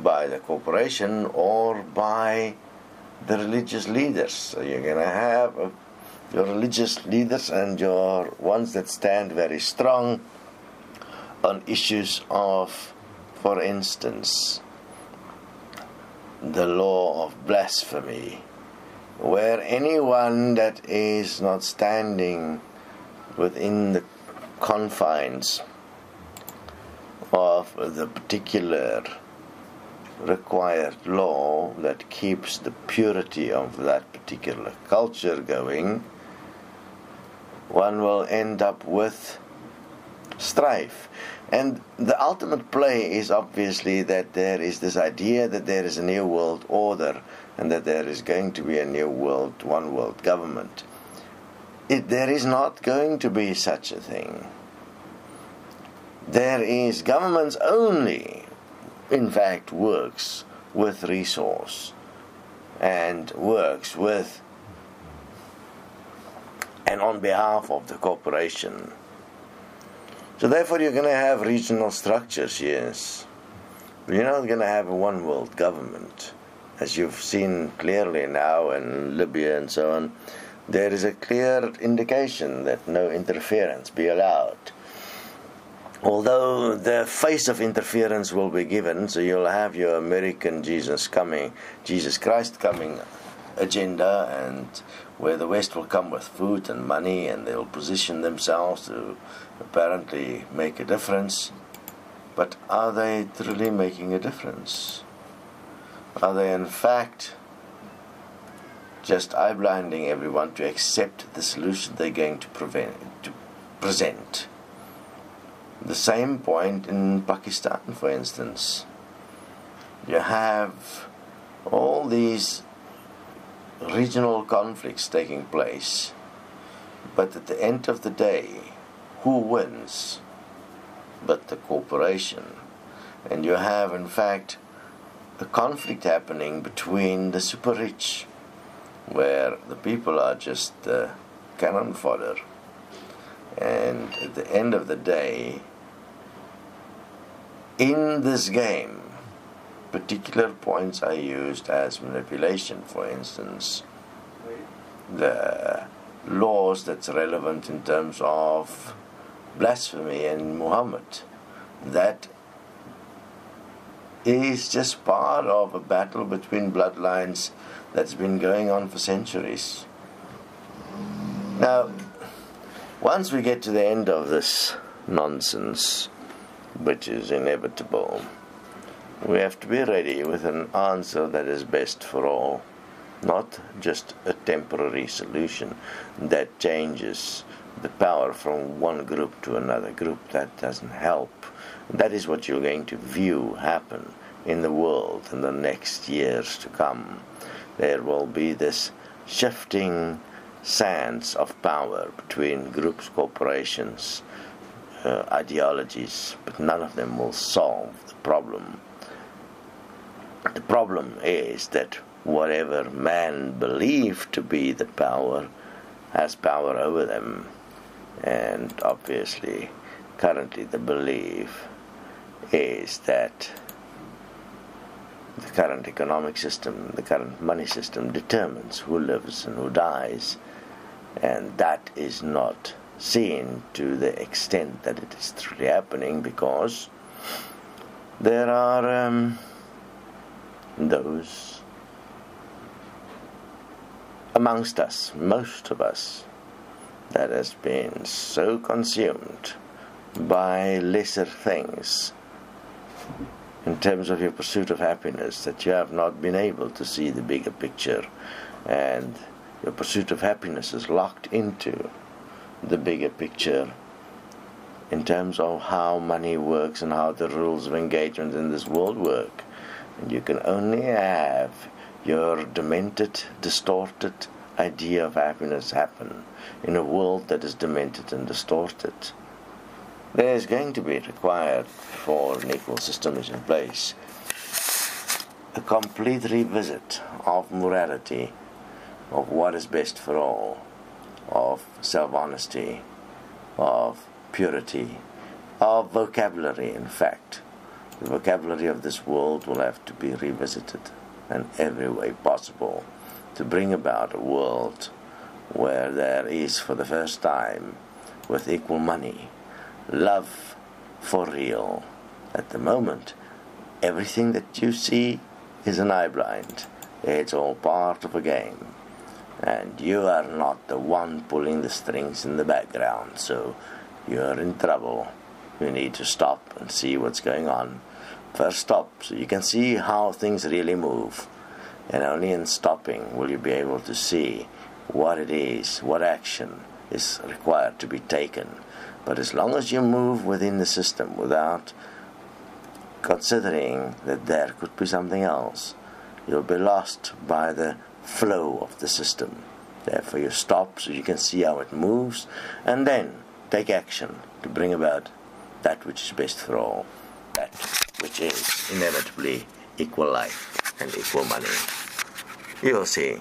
by the corporation or by the religious leaders. So you're going to have your religious leaders and your ones that stand very strong on issues of, for instance, the law of blasphemy, where anyone that is not standing within the confines of the particular required law that keeps the purity of that particular culture going, one will end up with strife. And the ultimate play is obviously that there is this idea that there is a new world order and that there is going to be a new world, one world government. There is not going to be such a thing. There is governments only, in fact, works with resource and works with and on behalf of the corporation. So therefore you're going to have regional structures, yes. But you're not going to have a one world government. As you've seen clearly now in Libya and so on, there is a clear indication that no interference be allowed. Although the face of interference will be given, so you'll have your American Jesus Christ coming agenda, and where the West will come with food and money and they'll position themselves to apparently make a difference. But are they truly making a difference? Are they in fact just eye-blinding everyone to accept the solution they're going to present? The same point in Pakistan, for instance. You have all these regional conflicts taking place, but at the end of the day, who wins but the corporation? And you have, in fact, a conflict happening between the super rich, where the people are just cannon fodder. And at the end of the day, in this game, particular points are used as manipulation. For instance, the laws that's relevant in terms of blasphemy and Muhammad. That is just part of a battle between bloodlines that's been going on for centuries. Now, once we get to the end of this nonsense, which is inevitable, we have to be ready with an answer that is best for all, not just a temporary solution that changes the power from one group to another group. That doesn't help. That is what you're going to view happen in the world in the next years to come. There will be this shifting sands of power between groups, corporations, ideologies, but none of them will solve the problem. The problem is that whatever man believed to be the power has power over them. And obviously, currently the belief is that the current economic system, the current money system determines who lives and who dies. And that is not seen to the extent that it is truly happening, because there are those amongst us, most of us, that has been so consumed by lesser things in terms of your pursuit of happiness that you have not been able to see the bigger picture, and your pursuit of happiness is locked into the bigger picture in terms of how money works and how the rules of engagement in this world work. And you can only have your demented, distorted idea of happiness happen in a world that is demented and distorted. There is going to be required, for an equal system is in place, a complete revisit of morality, of what is best for all, of self-honesty, of purity, of vocabulary, in fact. the vocabulary of this world will have to be revisited in every way possible to bring about a world where there is, for the first time, with equal money, love for real. At the moment, everything that you see is an eye blind. It's all part of a game. And you are not the one pulling the strings in the background, so you're in trouble. You need to stop and see what's going on. First stop, so you can see how things really move. And only in stopping will you be able to see what it is, what action is required to be taken. But as long as you move within the system without considering that there could be something else, you'll be lost by the flow of the system. Therefore you stop so you can see how it moves, and then take action to bring about that which is best for all, that which is inevitably equal life and equal money. You'll see.